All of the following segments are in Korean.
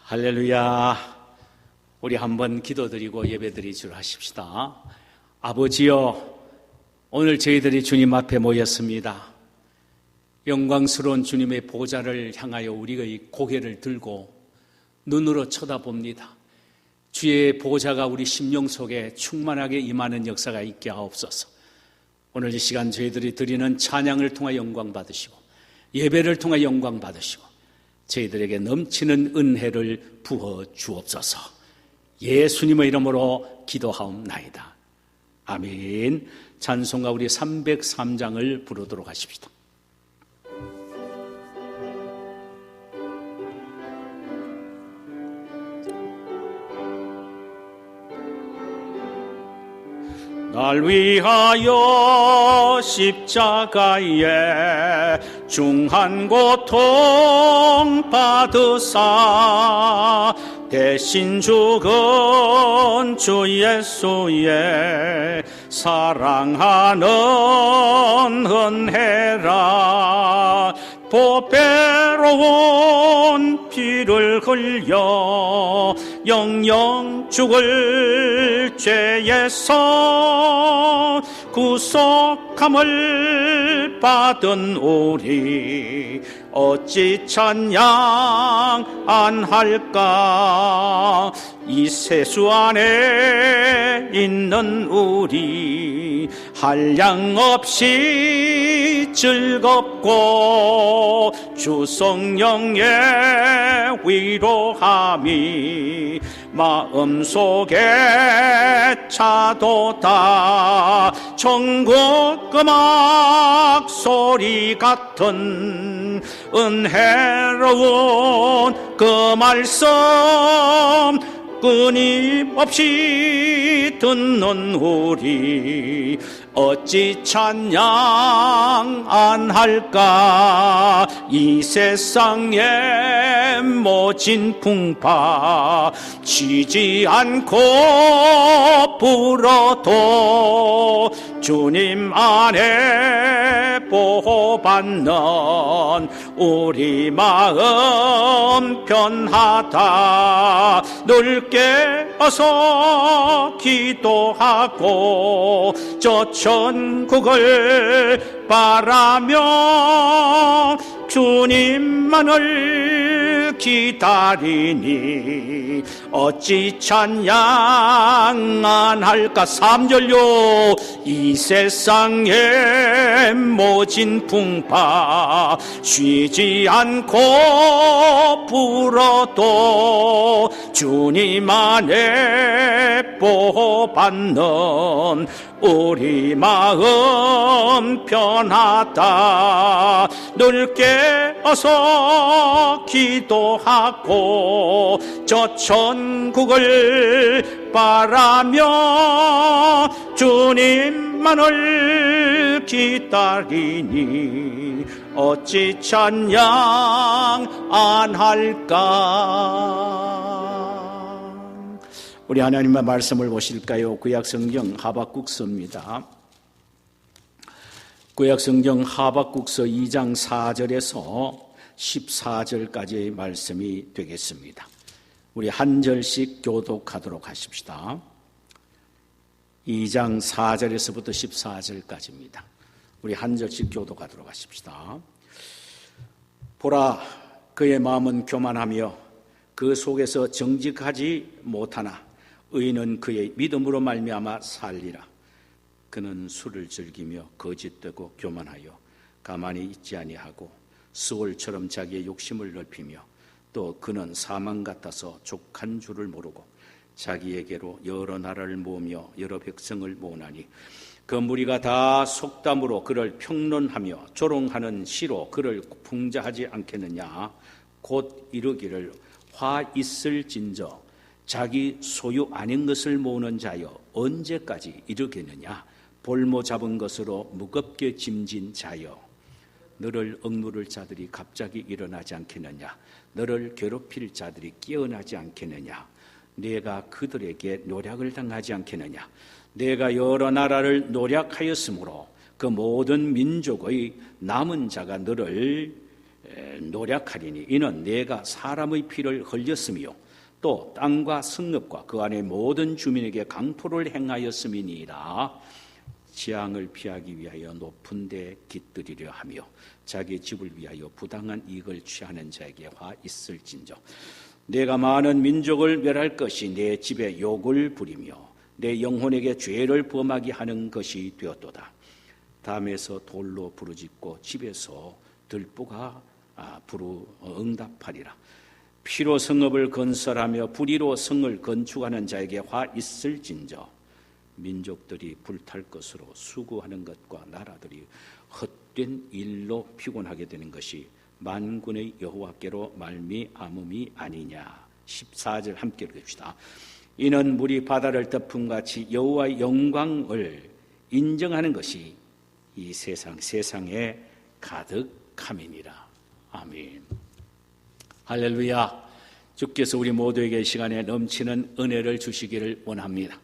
할렐루야. 우리 한번 기도드리고 예배드리기로 하십시다. 아버지여, 오늘 저희들이 주님 앞에 모였습니다. 영광스러운 주님의 보좌를 향하여 우리의 고개를 들고 눈으로 쳐다봅니다. 주의 보좌가 우리 심령 속에 충만하게 임하는 역사가 있게 하옵소서. 오늘 이 시간 저희들이 드리는 찬양을 통해 영광 받으시고 예배를 통해 영광 받으시고 저희들에게 넘치는 은혜를 부어 주옵소서. 예수님의 이름으로 기도하옵나이다. 아멘. 찬송가 우리 303장을 부르도록 하십시다. 날 위하여 십자가에 중한 고통 받으사 대신 죽은 주 예수의 사랑하는 은혜라. 보배로운 피를 흘려 영영 죽을 죄에서 구속함을 받은 우리 어찌 찬양 안 할까. 이 세수 안에 있는 우리 한량 없이 즐겁고 주 성령의 위로함이 마음속에 차도다. 천국 음악 소리 같은 은혜로운 그 말씀 끊임없이 듣는 우리 어찌 찬양 안 할까. 이 세상에 모진 풍파 치지 않고 불어도 주님 안에 보호받는 우리 마음 편하다. 늘 깨어서 기도하고 저 천국을 바라며 주님만을 기다리니 어찌 찬양 안 할까. 3절요. 이 세상에 모진 풍파 쉬지 않고 불어도 주님 안에 보호받는 우리 마음 편하다. 늘 깨어서 기도하고 저 천국을 바라며 주님만을 기다리니 어찌 찬양 안 할까. 우리 하나님의 말씀을 보실까요? 구약성경 하박국서입니다. 구약성경 하박국서 2장 4절에서 14절까지의 말씀이 되겠습니다. 우리 한 절씩 교독하도록 하십시다. 2장 4절에서부터 14절까지입니다. 우리 한 절씩 교독하도록 하십시다. 보라, 그의 마음은 교만하며 그 속에서 정직하지 못하나 의인은 그의 믿음으로 말미암아 살리라. 그는 술을 즐기며 거짓되고 교만하여 가만히 있지 아니하고 스올처럼 자기의 욕심을 넓히며 또 그는 사망 같아서 족한 줄을 모르고 자기에게로 여러 나라를 모으며 여러 백성을 모으나니 그 무리가 다 속담으로 그를 평론하며 조롱하는 시로 그를 풍자하지 않겠느냐. 곧 이르기를 화 있을진저 자기 소유 아닌 것을 모으는 자여 언제까지 이르겠느냐. 볼모 잡은 것으로 무겁게 짐진 자여 너를 억누를 자들이 갑자기 일어나지 않겠느냐. 너를 괴롭힐 자들이 깨어나지 않겠느냐. 네가 그들에게 노략을 당하지 않겠느냐. 네가 여러 나라를 노략하였으므로 그 모든 민족의 남은 자가 너를 노력하리니 이는 내가 사람의 피를 흘렸으며 또 땅과 성읍과 그 안의 모든 주민에게 강포를 행하였음이니이다. 재앙을 피하기 위하여 높은 데 깃들이려 하며 자기 집을 위하여 부당한 이익을 취하는 자에게 화 있을진저. 내가 많은 민족을 멸할 것이 내 집에 욕을 부리며 내 영혼에게 죄를 범하게 하는 것이 되었도다. 담에서 돌로 부르짖고 집에서 들보가 응답하리라. 피로 성읍을 건설하며 불의로 성을 건축하는 자에게 화 있을진저. 민족들이 불탈 것으로 수고하는 것과 나라들이 헛된 일로 피곤하게 되는 것이 만군의 여호와께로 말미암음이 아니냐. 14절 함께 읽읍시다. 이는 물이 바다를 덮음같이 여호와의 영광을 인정하는 것이 이 세상에 가득함이니라. 아멘. 할렐루야. 주께서 우리 모두에게 시간에 넘치는 은혜를 주시기를 원합니다.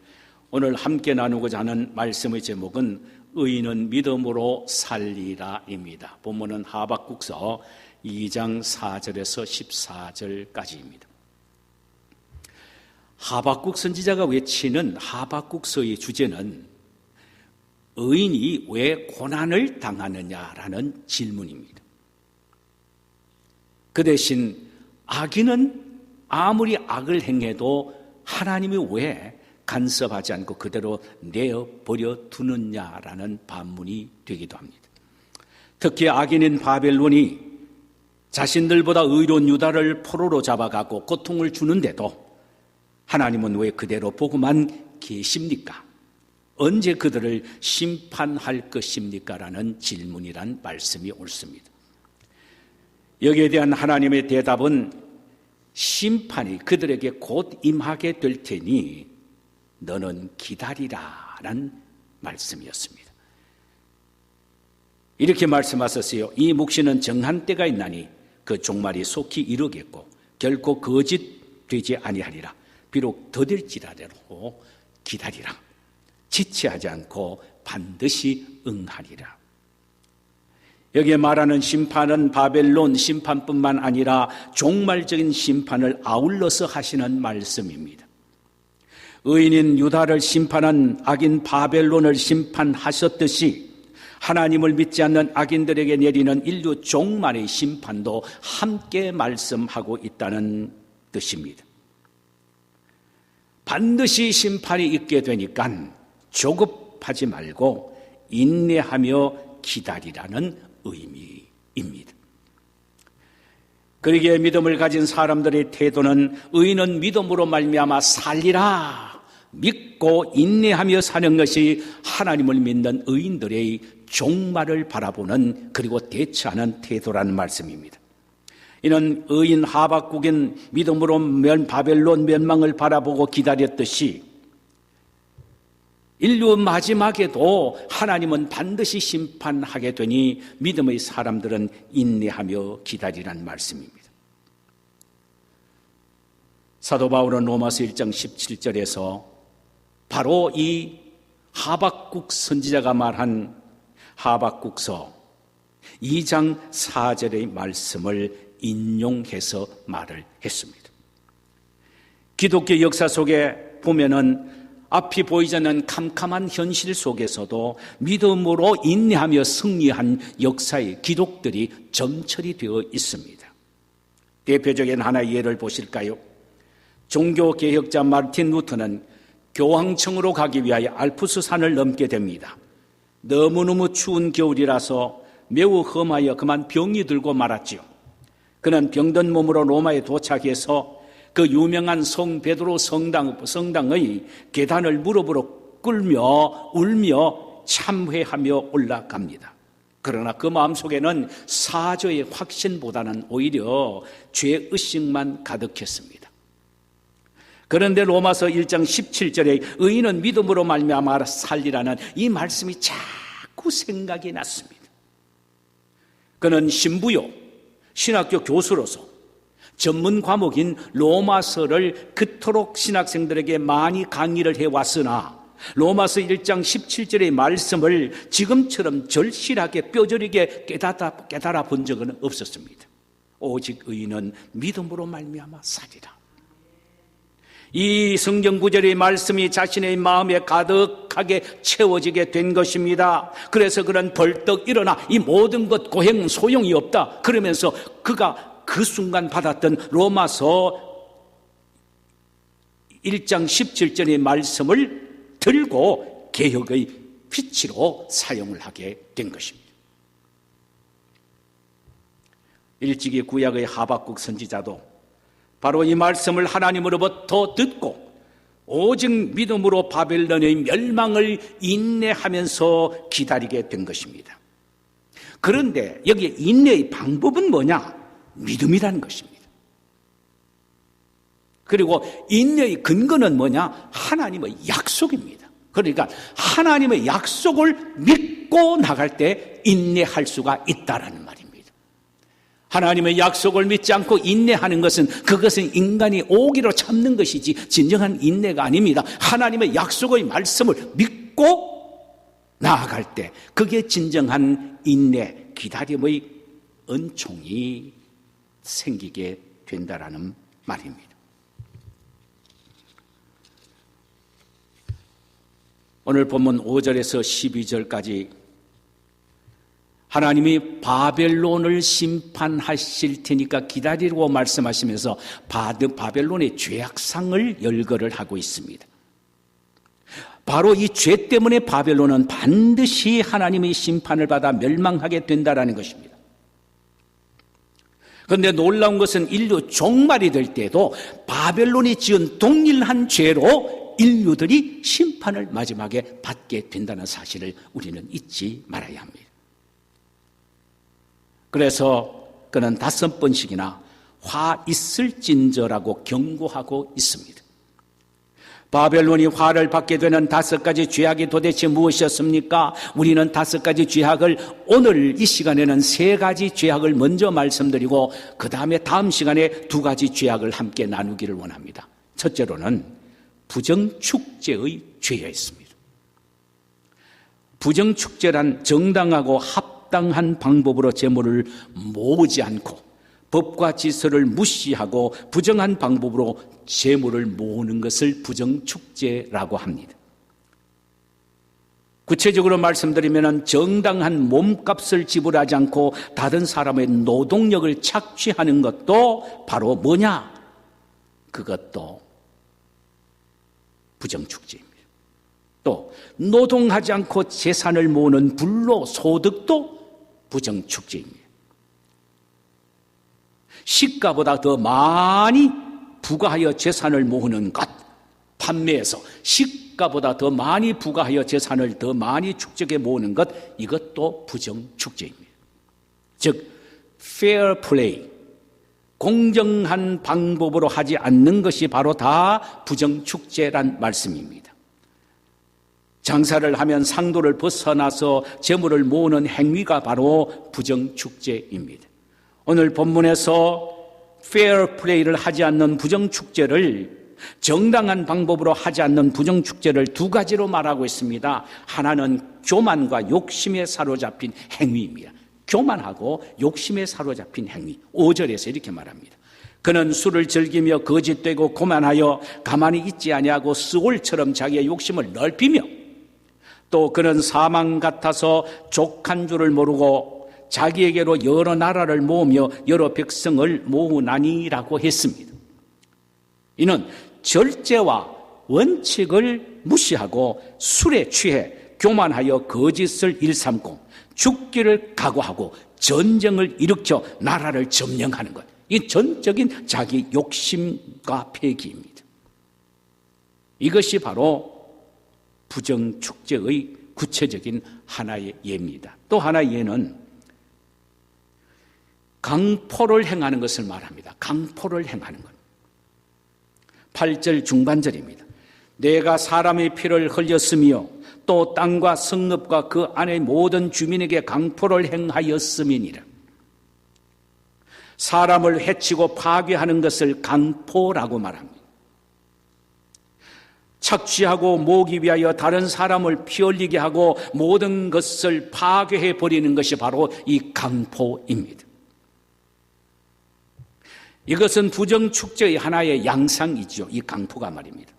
오늘 함께 나누고자 하는 말씀의 제목은 의인은 믿음으로 살리라입니다. 본문은 하박국서 2장 4절에서 14절까지입니다. 하박국 선지자가 외치는 하박국서의 주제는 의인이 왜 고난을 당하느냐라는 질문입니다. 그 대신 악인은 아무리 악을 행해도 하나님이 왜 간섭하지 않고 그대로 내어버려 두느냐라는 반문이 되기도 합니다. 특히 악인인 바벨론이 자신들보다 의로운 유다를 포로로 잡아가고 고통을 주는데도 하나님은 왜 그대로 보고만 계십니까? 언제 그들을 심판할 것입니까? 라는 질문이란 말씀이 옳습니다. 여기에 대한 하나님의 대답은 심판이 그들에게 곧 임하게 될 테니 너는 기다리라 라는 말씀이었습니다. 이렇게 말씀하셨어요. 이 묵시는 정한 때가 있나니 그 종말이 속히 이르겠고 결코 거짓되지 아니하리라. 비록 더딜지라도 기다리라. 지체하지 않고 반드시 응하리라. 여기에 말하는 심판은 바벨론 심판뿐만 아니라 종말적인 심판을 아울러서 하시는 말씀입니다. 의인인 유다를 심판한 악인 바벨론을 심판하셨듯이 하나님을 믿지 않는 악인들에게 내리는 인류 종말의 심판도 함께 말씀하고 있다는 뜻입니다. 반드시 심판이 있게 되니까 조급하지 말고 인내하며 기다리라는 의미입니다. 그러기에 믿음을 가진 사람들의 태도는 의인은 믿음으로 말미암아 살리라 믿고 인내하며 사는 것이 하나님을 믿는 의인들의 종말을 바라보는 그리고 대처하는 태도라는 말씀입니다. 이는 의인 하박국인 믿음으로 바벨론 멸망을 바라보고 기다렸듯이 인류 마지막에도 하나님은 반드시 심판하게 되니 믿음의 사람들은 인내하며 기다리라는 말씀입니다. 사도 바울은 로마서 1장 17절에서 바로 이 하박국 선지자가 말한 하박국서 2장 4절의 말씀을 인용해서 말을 했습니다. 기독교 역사 속에 보면은 앞이 보이지 않는 캄캄한 현실 속에서도 믿음으로 인내하며 승리한 역사의 기록들이 점철이 되어 있습니다. 대표적인 하나의 예를 보실까요? 종교개혁자 마르틴 루터는 교황청으로 가기 위하여 알프스 산을 넘게 됩니다. 너무너무 추운 겨울이라서 매우 험하여 그만 병이 들고 말았지요. 그는 병든 몸으로 로마에 도착해서 그 유명한 성 베드로 성당의 계단을 무릎으로 꿇며 울며 참회하며 올라갑니다. 그러나 그 마음속에는 사죄의 확신보다는 오히려 죄의식만 가득했습니다. 그런데 로마서 1장 17절에 의인은 믿음으로 말미암아 살리라는 이 말씀이 자꾸 생각이 났습니다. 그는 신부요 신학교 교수로서 전문 과목인 로마서를 그토록 신학생들에게 많이 강의를 해왔으나 로마서 1장 17절의 말씀을 지금처럼 절실하게 뼈저리게 깨달아 본 적은 없었습니다. 오직 의인은 믿음으로 말미암아 살리라. 이 성경 구절의 말씀이 자신의 마음에 가득하게 채워지게 된 것입니다. 그래서 그는 벌떡 일어나 이 모든 것 고행 소용이 없다 그러면서 그가 그 순간 받았던 로마서 1장 17절의 말씀을 들고 개혁의 빛으로 사용을 하게 된 것입니다. 일찍이 구약의 하박국 선지자도 바로 이 말씀을 하나님으로부터 듣고 오직 믿음으로 바벨론의 멸망을 인내하면서 기다리게 된 것입니다. 그런데 여기에 인내의 방법은 뭐냐? 믿음이라는 것입니다. 그리고 인내의 근거는 뭐냐? 하나님의 약속입니다. 그러니까 하나님의 약속을 믿고 나갈 때 인내할 수가 있다라는 말입니다. 하나님의 약속을 믿지 않고 인내하는 것은 그것은 인간이 오기로 참는 것이지 진정한 인내가 아닙니다. 하나님의 약속의 말씀을 믿고 나아갈 때 그게 진정한 인내, 기다림의 은총이 생기게 된다라는 말입니다. 오늘 본문 5절에서 12절까지 하나님이 바벨론을 심판하실 테니까 기다리라고 말씀하시면서 바벨론의 죄악상을 열거를 하고 있습니다. 바로 이 죄 때문에 바벨론은 반드시 하나님의 심판을 받아 멸망하게 된다는 것입니다. 그런데 놀라운 것은 인류 종말이 될 때도 바벨론이 지은 동일한 죄로 인류들이 심판을 마지막에 받게 된다는 사실을 우리는 잊지 말아야 합니다. 그래서 그는 5번씩이나 화 있을진저라고 경고하고 있습니다. 바벨론이 화를 받게 되는 5가지 죄악이 도대체 무엇이었습니까? 우리는 5가지 죄악을 오늘 이 시간에는 3가지 죄악을 먼저 말씀드리고 그 다음에 다음 시간에 2가지 죄악을 함께 나누기를 원합니다. 첫째로는 부정축제의 죄였습니다. 부정축제란 정당하고 합당한 방법으로 재물을 모으지 않고 법과 질서를 무시하고 부정한 방법으로 재물을 모으는 것을 부정축제라고 합니다. 구체적으로 말씀드리면 정당한 몸값을 지불하지 않고 다른 사람의 노동력을 착취하는 것도 바로 뭐냐? 그것도 부정축제입니다. 또 노동하지 않고 재산을 모으는 불로소득도 부정축제입니다. 시가보다 더 많이 부과하여 재산을 모으는 것, 판매해서 시가보다 더 많이 부과하여 재산을 더 많이 축적해 모으는 것, 이것도 부정축제입니다. 즉 fair play, 공정한 방법으로 하지 않는 것이 바로 다 부정축제란 말씀입니다. 장사를 하면 상도를 벗어나서 재물을 모으는 행위가 바로 부정축제입니다. 오늘 본문에서 fair play를 하지 않는 부정축제를 정당한 방법으로 하지 않는 부정축제를 2가지로 말하고 있습니다. 하나는 교만과 욕심에 사로잡힌 행위입니다. 교만하고 욕심에 사로잡힌 행위. 5절에서 이렇게 말합니다. 그는 술을 즐기며 거짓되고 고만하여 가만히 있지 아니하고 스올처럼 자기의 욕심을 넓히며 또 그는 사망 같아서 족한 줄을 모르고 자기에게로 여러 나라를 모으며 여러 백성을 모으나니라고 했습니다. 이는 절제와 원칙을 무시하고 술에 취해 교만하여 거짓을 일삼고 죽기를 각오하고 전쟁을 일으켜 나라를 점령하는 것. 이 전적인 자기 욕심과 패기입니다. 이것이 바로 부정축제의 구체적인 하나의 예입니다. 또 하나의 예는 강포를 행하는 것을 말합니다. 강포를 행하는 것. 8절 중반절입니다. 내가 사람의 피를 흘렸으며 또 땅과 성읍과 그 안의 모든 주민에게 강포를 행하였음이니라. 사람을 해치고 파괴하는 것을 강포라고 말합니다. 착취하고 모으기 위하여 다른 사람을 피 흘리게 하고 모든 것을 파괴해 버리는 것이 바로 이 강포입니다. 이것은 부정축제의 하나의 양상이죠. 이 강포가 말입니다.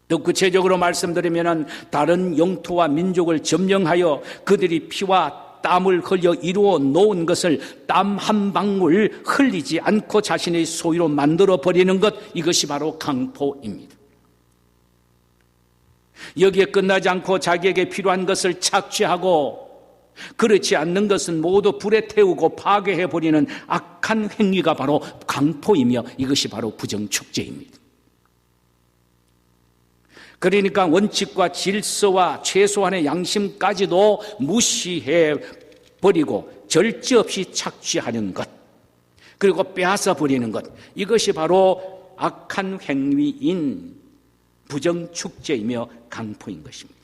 또 구체적으로 말씀드리면 다른 영토와 민족을 점령하여 그들이 피와 땀을 흘려 이루어 놓은 것을 땀 한 방울 흘리지 않고 자신의 소유로 만들어 버리는 것, 이것이 바로 강포입니다. 여기에 끝나지 않고 자기에게 필요한 것을 착취하고 그렇지 않는 것은 모두 불에 태우고 파괴해버리는 악한 행위가 바로 강포이며 이것이 바로 부정축제입니다. 그러니까 원칙과 질서와 최소한의 양심까지도 무시해버리고 절제 없이 착취하는 것, 그리고 빼앗아버리는 것, 이것이 바로 악한 행위인 부정축제이며 강포인 것입니다.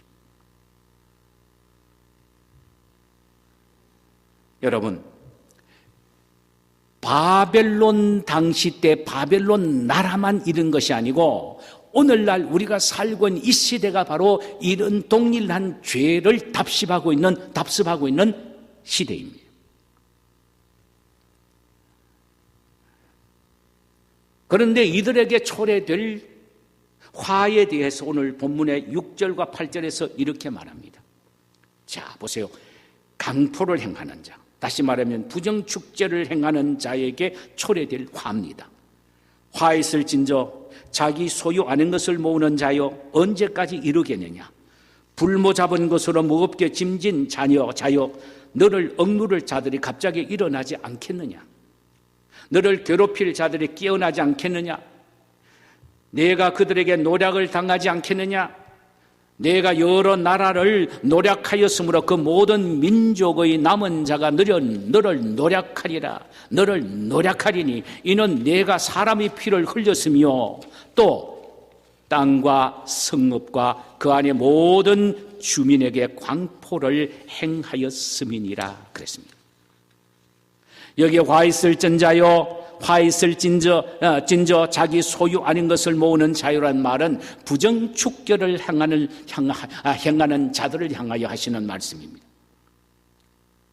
여러분, 바벨론 당시 때 바벨론 나라만 이런 것이 아니고 오늘날 우리가 살고 있는 이 시대가 바로 이런 동일한 죄를 답습하고 있는 시대입니다. 그런데 이들에게 초래될 화에 대해서 오늘 본문의 6절과 8절에서 이렇게 말합니다. 자, 보세요. 강포를 행하는 자, 다시 말하면 부정축제를 행하는 자에게 초래될 화입니다. 화 있을진저 자기 소유 아닌 것을 모으는 자여, 언제까지 이르겠느냐. 불모 잡은 것으로 무겁게 짐진 자여, 너를 억누를 자들이 갑자기 일어나지 않겠느냐. 너를 괴롭힐 자들이 깨어나지 않겠느냐. 내가 그들에게 노략을 당하지 않겠느냐. 내가 여러 나라를 노략하였으므로 그 모든 민족의 남은 자가 너를 노략하리라. 너를 노략하리니 이는 내가 사람의 피를 흘렸으며 또 땅과 성읍과 그 안에 모든 주민에게 광포를 행하였음이니라 그랬습니다. 여기에 화 있을진자요, 화 있을진저 자기 소유 아닌 것을 모으는 자유란 말은 부정축제를 행하는 자들을 향하여 하시는 말씀입니다.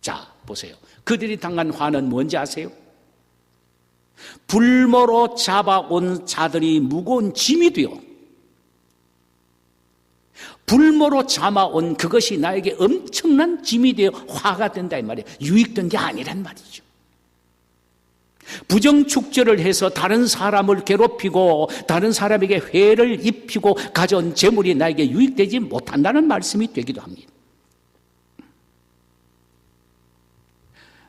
자, 보세요. 그들이 당한 화는 뭔지 아세요? 불모로 잡아온 자들이 무거운 짐이 되어 불모로 잡아온 그것이 나에게 엄청난 짐이 되어 화가 된다 이 말이에요. 유익된 게 아니란 말이죠. 부정축제를 해서 다른 사람을 괴롭히고 다른 사람에게 회를 입히고 가져온 재물이 나에게 유익되지 못한다는 말씀이 되기도 합니다.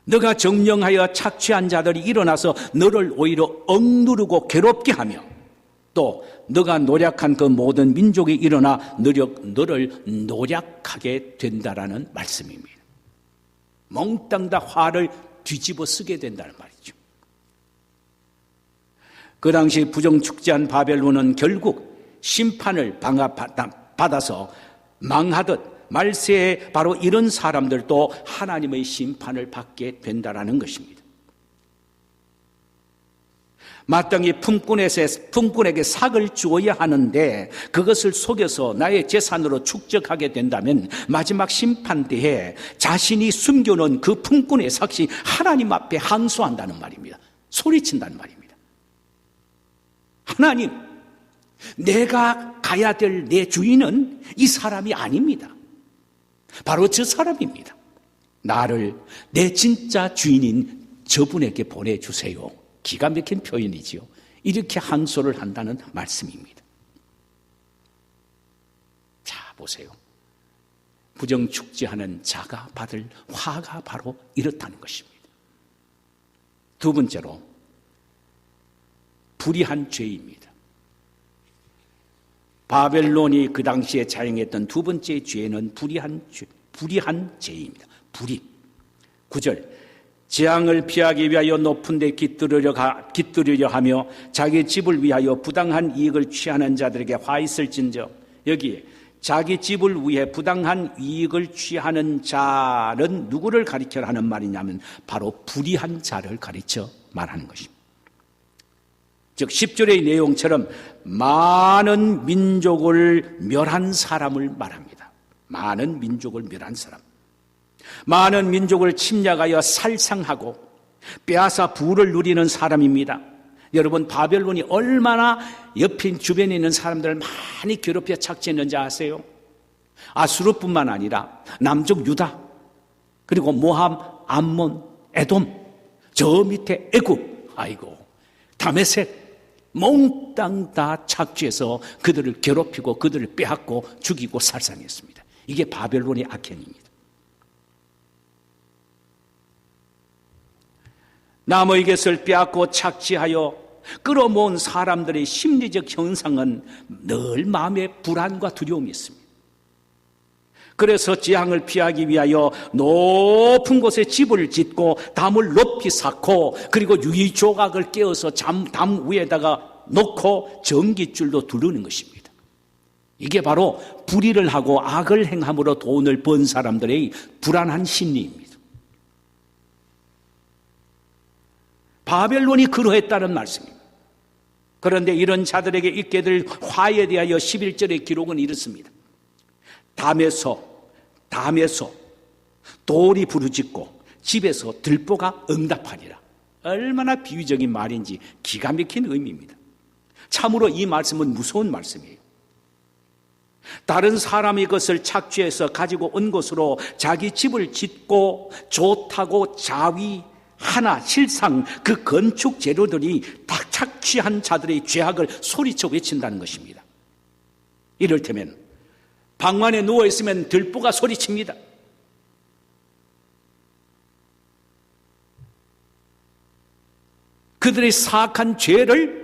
너가 정령하여 착취한 자들이 일어나서 너를 오히려 억누르고 괴롭게 하며 또 너가 노략한 그 모든 민족이 일어나 너를 노략하게 된다라는 말씀입니다. 몽땅 다 화를 뒤집어 쓰게 된다는 말이죠. 그 당시 부정축제한 바벨론은 결국 심판을 받아서 망하듯 말세에 바로 이런 사람들도 하나님의 심판을 받게 된다라는 것입니다. 마땅히 품꾼에게 삭을 주어야 하는데 그것을 속여서 나의 재산으로 축적하게 된다면 마지막 심판대에 자신이 숨겨놓은 그 품꾼의 삭이 하나님 앞에 항소한다는 말입니다. 소리친다는 말입니다. 하나님, 내가 가야 될 내 주인은 이 사람이 아닙니다. 바로 저 사람입니다. 나를 내 진짜 주인인 저분에게 보내주세요. 기가 막힌 표현이지요. 이렇게 항소를 한다는 말씀입니다. 자, 보세요. 부정축제하는 자가 받을 화가 바로 이렇다는 것입니다. 두 번째로 불의한 죄입니다. 바벨론이 그 당시에 자행했던 두 번째 죄는 불의한 죄입니다. 불의. 9절. 재앙을 피하기 위하여 높은 데 깃들으려 하며 자기 집을 위하여 부당한 이익을 취하는 자들에게 화 있을진저. 여기에 자기 집을 위해 부당한 이익을 취하는 자는 누구를 가리켜 하는 말이냐면 바로 불의한 자를 가리켜 말하는 것입니다. 즉 10절의 내용처럼 많은 민족을 멸한 사람을 말합니다. 많은 민족을 멸한 사람. 많은 민족을 침략하여 살상하고 빼앗아 부를 누리는 사람입니다. 여러분, 바벨론이 얼마나 옆에 주변에 있는 사람들을 많이 괴롭혀 착취했는지 아세요? 아수르뿐만 아니라 남쪽 유다, 그리고 모함, 암몬, 에돔, 저 밑에 애굽, 아이고, 다메섹, 몽땅 다 착취해서 그들을 괴롭히고 그들을 빼앗고 죽이고 살상했습니다. 이게 바벨론의 악행입니다. 남의 것을 빼앗고 착취하여 끌어모은 사람들의 심리적 현상은 늘 마음에 불안과 두려움이 있습니다. 그래서 재앙을 피하기 위하여 높은 곳에 집을 짓고 담을 높이 쌓고, 그리고 유리조각을 깨어서 담 위에다가 놓고 전깃줄도 두르는 것입니다. 이게 바로 불의를 하고 악을 행함으로 돈을 번 사람들의 불안한 심리입니다. 바벨론이 그러했다는 말씀입니다. 그런데 이런 자들에게 있게 될 화에 대하여 11절의 기록은 이렇습니다. 담에서 돌이 부르짖고 집에서 들보가 응답하리라. 얼마나 비유적인 말인지 기가 막힌 의미입니다. 참으로 이 말씀은 무서운 말씀이에요. 다른 사람의 것을 착취해서 가지고 온 것으로 자기 집을 짓고 좋다고 자위, 하나, 실상 그 건축 재료들이 다 착취한 자들의 죄악을 소리쳐 외친다는 것입니다. 이를테면 방만에 누워있으면 들보가 소리칩니다. 그들의 사악한 죄를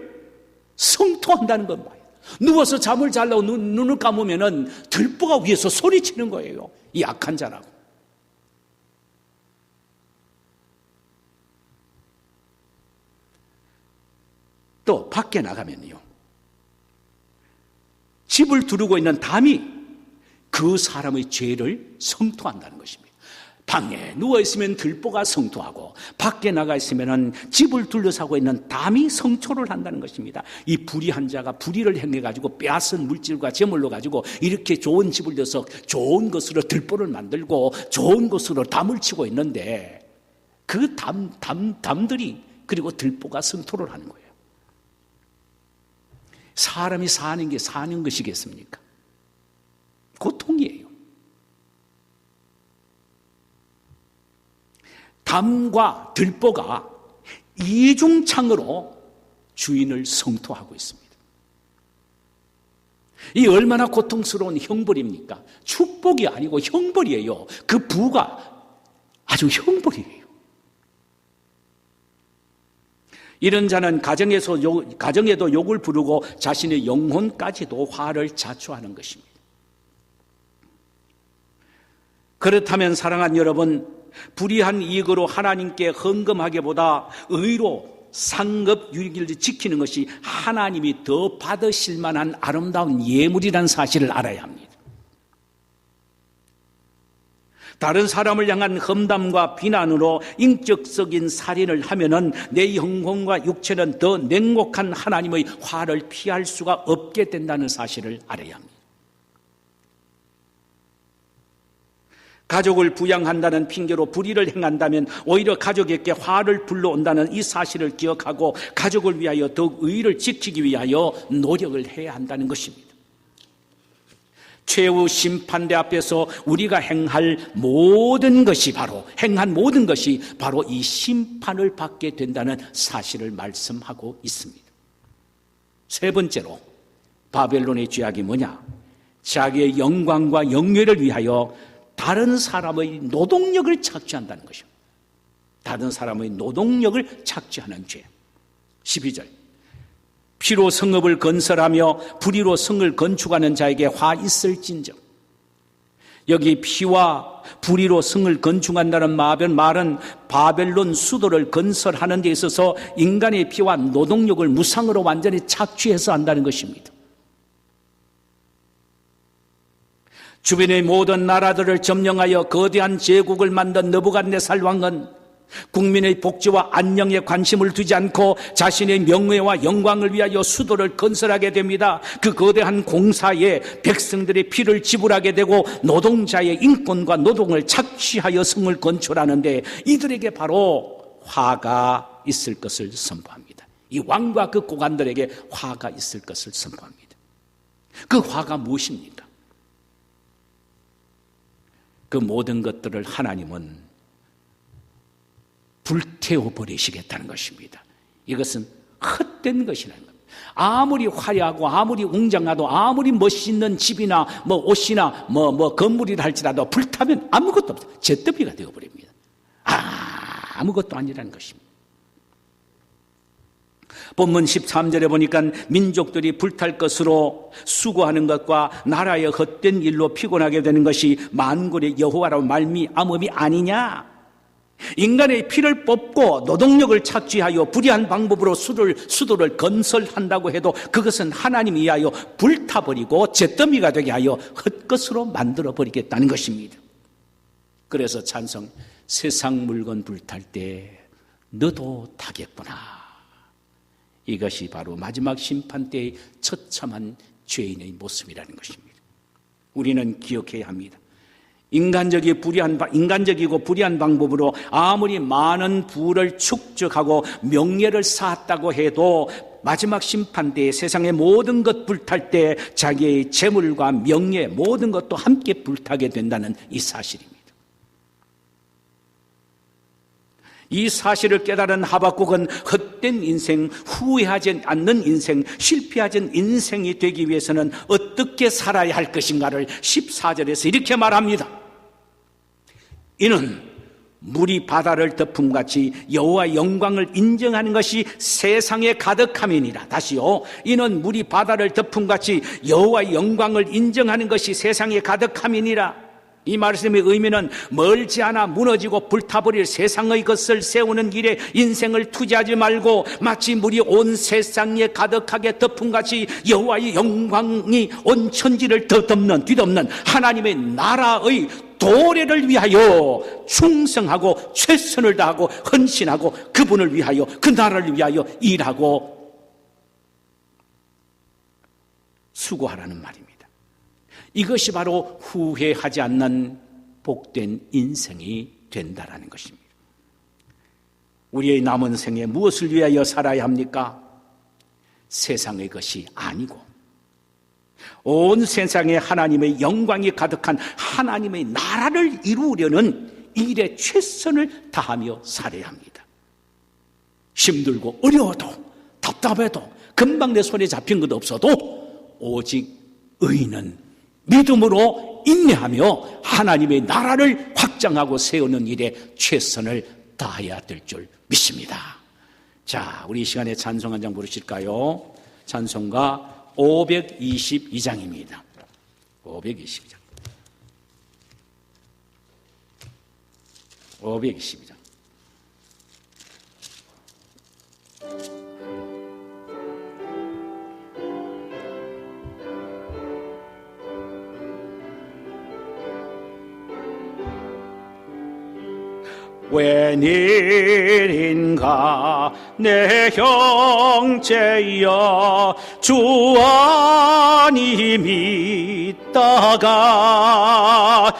성토한다는 건 말이에요. 누워서 잠을 자려고 눈을 감으면 들보가 위에서 소리치는 거예요. 이 악한 자라고. 또 밖에 나가면요, 집을 두르고 있는 담이 그 사람의 죄를 성토한다는 것입니다. 방에 누워있으면 들보가 성토하고, 밖에 나가 있으면 집을 둘러싸고 있는 담이 성토를 한다는 것입니다. 이 불의한 자가 불의를 행해가지고 빼앗은 물질과 재물로 가지고 이렇게 좋은 집을 져서 좋은 것으로 들보를 만들고 좋은 것으로 담을 치고 있는데, 그 담들이, 그리고 들보가 성토를 하는 거예요. 사람이 사는 게 사는 것이겠습니까? 고통이에요. 담과 들보가 이중창으로 주인을 성토하고 있습니다. 이 얼마나 고통스러운 형벌입니까? 축복이 아니고 형벌이에요. 그 부가 아주 형벌이에요. 이런 자는 가정에도 욕을 부르고 자신의 영혼까지도 화를 자초하는 것입니다. 그렇다면 사랑하는 여러분, 불의한 이익으로 하나님께 헌금하기보다 의로 상급유익을 지키는 것이 하나님이 더 받으실 만한 아름다운 예물이라는 사실을 알아야 합니다. 다른 사람을 향한 험담과 비난으로 인격적인 살인을 하면은 내 영혼과 육체는 더 냉혹한 하나님의 화를 피할 수가 없게 된다는 사실을 알아야 합니다. 가족을 부양한다는 핑계로 불의를 행한다면 오히려 가족에게 화를 불러온다는 이 사실을 기억하고 가족을 위하여 더욱 의를 지키기 위하여 노력을 해야 한다는 것입니다. 최후 심판대 앞에서 우리가 행한 모든 것이 바로 이 심판을 받게 된다는 사실을 말씀하고 있습니다. 세 번째로 바벨론의 죄악이 뭐냐? 자기의 영광과 영예를 위하여 다른 사람의 노동력을 착취한다는 것입니다. 다른 사람의 노동력을 착취하는 죄. 12절. 피로 성읍을 건설하며 불의로 성을 건축하는 자에게 화 있을진저. 여기 피와 불의로 성을 건축한다는 말은 바벨론 수도를 건설하는 데 있어서 인간의 피와 노동력을 무상으로 완전히 착취해서 한다는 것입니다. 주변의 모든 나라들을 점령하여 거대한 제국을 만든 느부갓네살 왕은 국민의 복지와 안녕에 관심을 두지 않고 자신의 명예와 영광을 위하여 수도를 건설하게 됩니다. 그 거대한 공사에 백성들의 피를 지불하게 되고 노동자의 인권과 노동을 착취하여 성을 건축하는데 이들에게 바로 화가 있을 것을 선포합니다. 이 왕과 그 고관들에게 화가 있을 것을 선포합니다. 그 화가 무엇입니까? 그 모든 것들을 하나님은 불태워 버리시겠다는 것입니다. 이것은 헛된 것이라는 겁니다. 아무리 화려하고 아무리 웅장하도 아무리 멋있는 집이나 옷이나 건물이라 할지라도 불타면 아무것도 없어요. 잿더미가 되어버립니다. 아무것도 아니라는 것입니다. 본문 13절에 보니까 민족들이 불탈 것으로 수고하는 것과 나라의 헛된 일로 피곤하게 되는 것이 만군의 여호와라고 말미암음이 아니냐. 인간의 피를 뽑고 노동력을 착취하여 불의한 방법으로 수도를 건설한다고 해도 그것은 하나님이 위하여 불타버리고 잿더미가 되게 하여 헛것으로 만들어버리겠다는 것입니다. 그래서 찬송, 세상 물건 불탈 때 너도 타겠구나. 이것이 바로 마지막 심판 때의 처참한 죄인의 모습이라는 것입니다. 우리는 기억해야 합니다. 인간적이고 불의한 방법으로 아무리 많은 부를 축적하고 명예를 쌓았다고 해도 마지막 심판 때에 세상의 모든 것 불탈 때 자기의 재물과 명예 모든 것도 함께 불타게 된다는 이 사실입니다. 이 사실을 깨달은 하박국은 헛된 인생, 후회하지 않는 인생, 실패하지 않는 인생이 되기 위해서는 어떻게 살아야 할 것인가를 14절에서 이렇게 말합니다. 이는 물이 바다를 덮음같이 여호와의 영광을 인정하는 것이 세상에 가득함이니라. 다시요. 이는 물이 바다를 덮음같이 여호와의 영광을 인정하는 것이 세상에 가득함이니라. 이 말씀의 의미는 멀지 않아 무너지고 불타버릴 세상의 것을 세우는 길에 인생을 투자하지 말고 마치 물이 온 세상에 가득하게 덮음같이 여호와의 영광이 온 천지를 뒤덮는 하나님의 나라의 도래를 위하여 충성하고 최선을 다하고 헌신하고 그분을 위하여 그 나라를 위하여 일하고 수고하라는 말입니다. 이것이 바로 후회하지 않는 복된 인생이 된다라는 것입니다. 우리의 남은 생에 무엇을 위하여 살아야 합니까? 세상의 것이 아니고 온 세상에 하나님의 영광이 가득한 하나님의 나라를 이루려는 일에 최선을 다하며 살아야 합니다. 힘들고 어려워도 답답해도 금방 내 손에 잡힌 것 없어도 오직 의인은 믿음으로 인내하며 하나님의 나라를 확장하고 세우는 일에 최선을 다해야 될 줄 믿습니다. 자, 우리 이 시간에 찬송 한 장 부르실까요? 찬송가 522장입니다. 522장. 522장. 웬일인가 내 형제여 주 안이 믿다가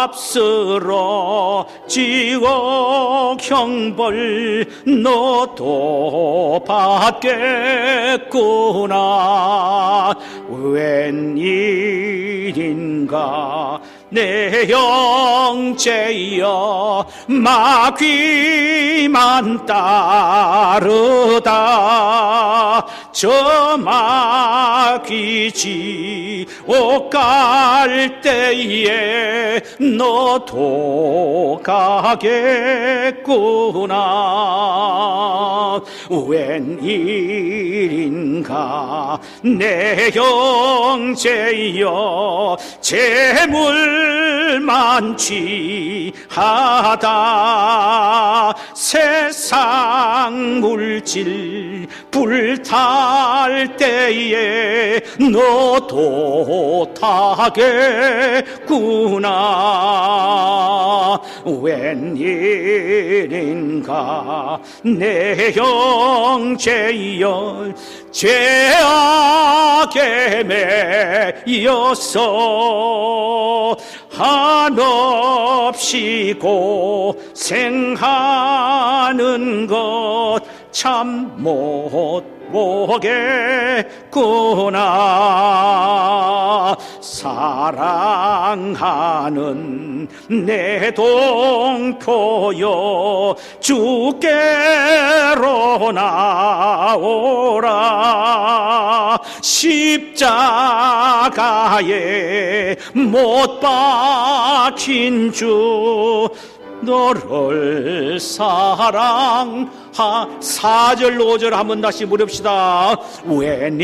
죄값으로 지옥 형벌 너도 받겠구나. 웬일인가 내 형제여 마귀만 따르다 저 마귀 지옥 갈 때에 너도 가겠구나. 웬일인가 내 형제여 재물만 취하다 세상 물질 불탈 때에 너도 타겠구나. 웬일인가 내 형제여 죄악에 매여서 한없이 고생하는 것 참 못 보겠구나. 사랑하는 내 동표여, 주께로 나오라. 십자가에 못 박힌 주 너를 사랑하. 4절 5절 한번 다시 부릅시다. 웬일인가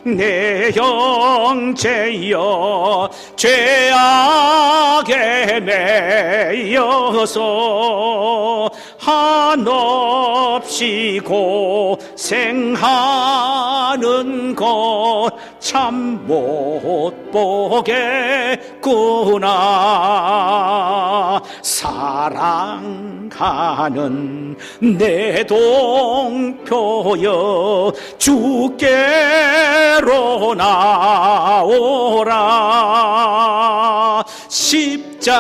내 형제여, 죄악에 매여서 한없이 고생하는 것 참 못 보겠구나. 사랑하는 내 동표여, 주께로 나오라. 십자가에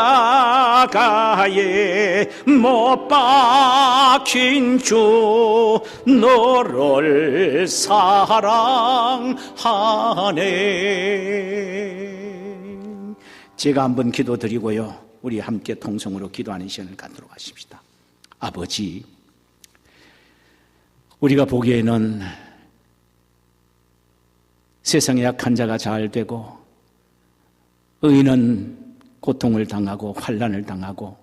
못 박힌 주 너를 사랑하네. 제가 한번 기도드리고요, 우리 함께 통성으로 기도하는 시간을 갖도록 하십시다. 아버지, 우리가 보기에는 세상에 약한 자가 잘 되고 의인은 고통을 당하고 환난을 당하고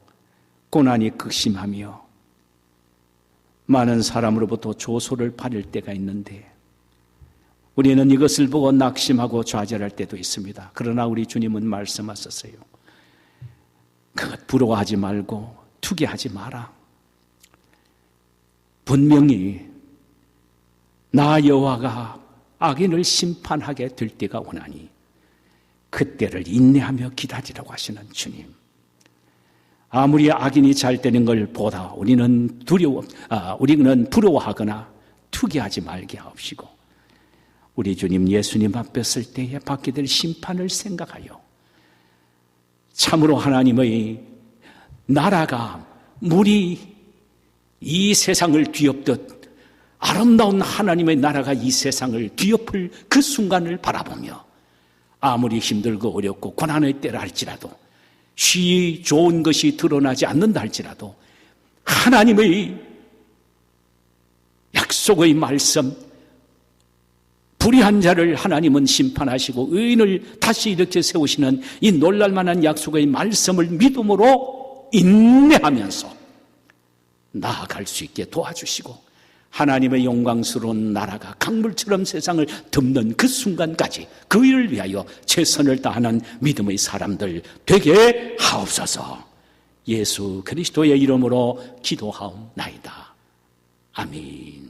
고난이 극심하며 많은 사람으로부터 조소를 받을 때가 있는데, 우리는 이것을 보고 낙심하고 좌절할 때도 있습니다. 그러나 우리 주님은 말씀하셨어요. 그것 부러워하지 말고 투기하지 마라. 분명히 나 여호와가 악인을 심판하게 될 때가 오나니 그때를 인내하며 기다리라고 하시는 주님. 아무리 악인이 잘 되는 걸 보다 우리는 부러워하거나 투기하지 말게 하옵시고, 우리 주님 예수님 앞에 설 때에 받게 될 심판을 생각하여 참으로 하나님의 나라가 물이 이 세상을 뒤엎듯 아름다운 하나님의 나라가 이 세상을 뒤엎을 그 순간을 바라보며, 아무리 힘들고 어렵고 고난의 때라 할지라도 쉬이 좋은 것이 드러나지 않는다 할지라도 하나님의 약속의 말씀, 불의한 자를 하나님은 심판하시고 의인을 다시 이렇게 세우시는 이 놀랄만한 약속의 말씀을 믿음으로 인내하면서 나아갈 수 있게 도와주시고, 하나님의 영광스러운 나라가 강물처럼 세상을 덮는 그 순간까지 그 일을 위하여 최선을 다하는 믿음의 사람들 되게 하옵소서. 예수 그리스도의 이름으로 기도하옵나이다. 아멘.